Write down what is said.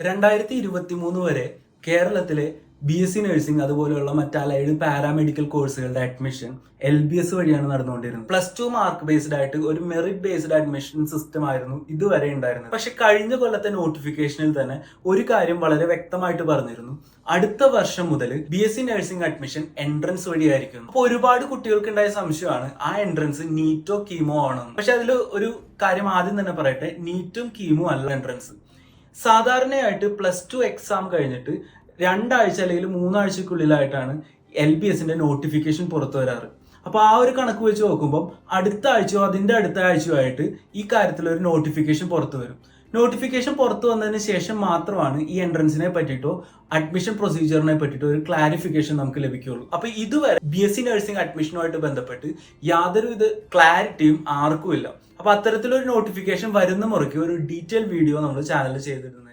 2023 വരെ കേരളത്തിലെ BSc nursing അതുപോലെയുള്ള മറ്റ് അലൈഡ് പാരാമെഡിക്കൽ കോഴ്സുകളുടെ അഡ്മിഷൻ LBS വഴിയാണ് നടന്നുകൊണ്ടിരുന്നത്. +2 മാർക്ക് ബേസ്ഡ് ആയിട്ട് ഒരു മെറിറ്റ് ബേസ്ഡ് അഡ്മിഷൻ സിസ്റ്റം ആയിരുന്നു ഇതുവരെ ഉണ്ടായിരുന്നത്. പക്ഷെ കഴിഞ്ഞ കൊല്ലത്തെ നോട്ടിഫിക്കേഷനിൽ തന്നെ ഒരു കാര്യം വളരെ വ്യക്തമായിട്ട് പറഞ്ഞിരുന്നു. അടുത്ത വർഷം മുതൽ BSc നഴ്സിംഗ് അഡ്മിഷൻ എൻട്രൻസ് വഴിയായിരിക്കും. അപ്പോൾ ഒരുപാട് കുട്ടികൾക്ക് ഉണ്ടായ സംശയമാണ് ആ എൻട്രൻസ് നീറ്റോ കീമോ ആണോ. പക്ഷെ അതിൽ ഒരു കാര്യം ആദ്യം തന്നെ പറയട്ടെ, നീറ്റും കീമോ അല്ല എൻട്രൻസ്. സാധാരണയായിട്ട് +2 എക്സാം കഴിഞ്ഞിട്ട് 2 ആഴ്ച അല്ലെങ്കിൽ 3 ആഴ്ചക്കുള്ളിലായിട്ടാണ് LBSന്റെ നോട്ടിഫിക്കേഷൻ പുറത്തു വരാറ്. അപ്പോൾ ആ ഒരു കണക്ക് വെച്ച് നോക്കുമ്പോൾ അടുത്ത ആഴ്ചയോ അതിന്റെ അടുത്ത ആഴ്ചയോ ആയിട്ട് ഈ കാര്യത്തിൽ ഒരു നോട്ടിഫിക്കേഷൻ പുറത്തു വരും. നോട്ടിഫിക്കേഷൻ പുറത്തു വന്നതിന് ശേഷം മാത്രമാണ് ഈ എൻട്രൻസിനെ പറ്റിയിട്ടോ അഡ്മിഷൻ പ്രൊസീജിയറിനെ പറ്റിയിട്ടോ ഒരു ക്ലാരിഫിക്കേഷൻ നമുക്ക് ലഭിക്കുകയുള്ളൂ. അപ്പൊ ഇതുവരെ BSc നഴ്സിംഗ് അഡ്മിഷനുമായിട്ട് ബന്ധപ്പെട്ട് യാതൊരുവിധ ക്ലാരിറ്റിയും ആർക്കും ഇല്ല. അപ്പൊ അത്തരത്തിലൊരു നോട്ടിഫിക്കേഷൻ വരുന്ന മുറയ്ക്ക് ഒരു ഡീറ്റെയിൽ വീഡിയോ നമ്മൾ ചാനലിൽ ചെയ്തിരുന്നു.